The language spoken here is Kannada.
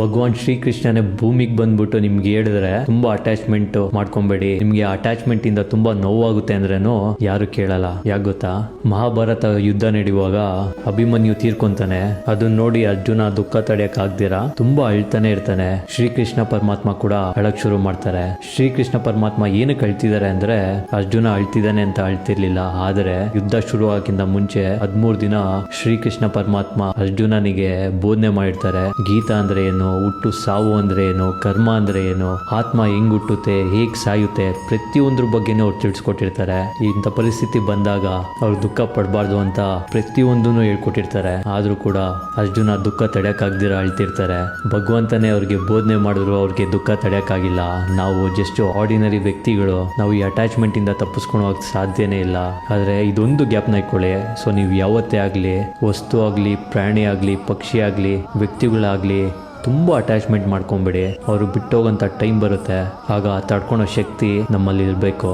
ಭಗವಾನ್ ಶ್ರೀಕೃಷ್ಣನೇ ಭೂಮಿಗೆ ಬಂದ್ಬಿಟ್ಟು ನಿಮ್ಗೆ ಹೇಳಿದ್ರೆ ತುಂಬಾ ಅಟ್ಯಾಚ್ಮೆಂಟ್ ಮಾಡ್ಕೊಂಬೇಡಿ, ನಿಮ್ಗೆ ಅಟ್ಯಾಚ್ಮೆಂಟ್ ಇಂದ ತುಂಬಾ ನೋವಾಗುತ್ತೆ ಅಂದ್ರೇನು ಯಾರು ಕೇಳಲ್ಲ. ಯಾಕೆ ಗೊತ್ತಾ, ಮಹಾಭಾರತ ಯುದ್ಧ ನಡೆಯುವಾಗ ಅಭಿಮನ್ಯು ತೀರ್ಕೊಂತಾನೆ. ಅದನ್ನ ನೋಡಿ ಅರ್ಜುನ ದುಃಖ ತಡೆಯಕ್ ಆಗ್ದಿರಾ ತುಂಬಾ ಅಳ್ತಾನೆ ಇರ್ತಾನೆ. ಶ್ರೀಕೃಷ್ಣ ಪರಮಾತ್ಮ ಕೂಡ ಅಳಕ್ ಶುರು ಮಾಡ್ತಾರೆ. ಶ್ರೀಕೃಷ್ಣ ಪರಮಾತ್ಮ ಏನಕ್ಕೆ ಅಳ್ತಿದ್ದಾರೆ ಅಂದ್ರೆ ಅರ್ಜುನ ಅಳ್ತಿದ್ದಾನೆ ಅಂತ ಅಳ್ತಿರ್ಲಿಲ್ಲ, ಆದ್ರೆ ಯುದ್ಧ ಶುರು ಆಗಕ್ಕಿಂತ ಮುಂಚೆ 13 ದಿನ ಶ್ರೀಕೃಷ್ಣ ಪರಮಾತ್ಮ ಅರ್ಜುನನಿಗೆ ಬೋಧನೆ ಮಾಡಿರ್ತಾರೆ. ಗೀತಾ ಅಂದ್ರೆ ಏನು, ಹುಟ್ಟು ಸಾವು ಅಂದ್ರೆ ಏನು, ಕರ್ಮ ಅಂದ್ರೆ ಏನು, ಆತ್ಮ ಹೆಂಗ್ ಹುಟ್ಟುತ್ತೆ, ಹೇಗ್ ಸಾಯುತ್ತೆ, ಪ್ರತಿಯೊಂದ್ರ ಬಗ್ಗೆನೂ ಅವ್ರು ತಿಳಿಸ್ಕೊಟ್ಟಿರ್ತಾರೆ. ಇಂಥ ಪರಿಸ್ಥಿತಿ ಬಂದಾಗ ಅವ್ರು ದುಃಖ ಪಡಬಾರ್ದು ಅಂತ ಪ್ರತಿಯೊಂದನ್ನು ಹೇಳ್ಕೊಟ್ಟಿರ್ತಾರೆ. ಆದ್ರೂ ಕೂಡ ಅರ್ಜುನ ದುಃಖ ತಡೆಯಕ್ಕಾಗ್ದಿರ ಅಳ್ತಿರ್ತಾರೆ. ಭಗವಂತನೇ ಅವ್ರಿಗೆ ಬೋಧನೆ ಮಾಡಿದ್ರು ಅವ್ರಿಗೆ ದುಃಖ ತಡೆಯಕ್ಕಾಗಿಲ್ಲ. ನಾವು ಜಸ್ಟ್ ಆರ್ಡಿನರಿ ವ್ಯಕ್ತಿಗಳು, ನಾವು ಈ ಅಟ್ಯಾಚ್ಮೆಂಟ್ ಇಂದ ತಪ್ಪಿಸ್ಕೊಂಡು ಹೋಗಕ್ ಸಾಧ್ಯನೇ ಇಲ್ಲ. ಆದ್ರೆ ಇದೊಂದು ಗ್ಯಾಪ್ನ ಇಟ್ಕೊಳ್ಳಿ. ಸೊ ನೀವು ಯಾವತ್ತೇ ಆಗ್ಲಿ, ವಸ್ತು ಆಗ್ಲಿ, ಪ್ರಾಣಿ ಆಗ್ಲಿ, ಪಕ್ಷಿ ಆಗ್ಲಿ, ವ್ಯಕ್ತಿಗಳಾಗ್ಲಿ ತುಂಬ ಅಟ್ಯಾಚ್ಮೆಂಟ್ ಮಾಡ್ಕೊಂಬಿಡಿ. ಅವರು ಬಿಟ್ಟೋಗಂತ ಟೈಮ್ ಬರುತ್ತೆ, ಆಗ ತಡ್ಕೊಳೋ ಶಕ್ತಿ ನಮ್ಮಲ್ಲಿ ಇರಬೇಕು.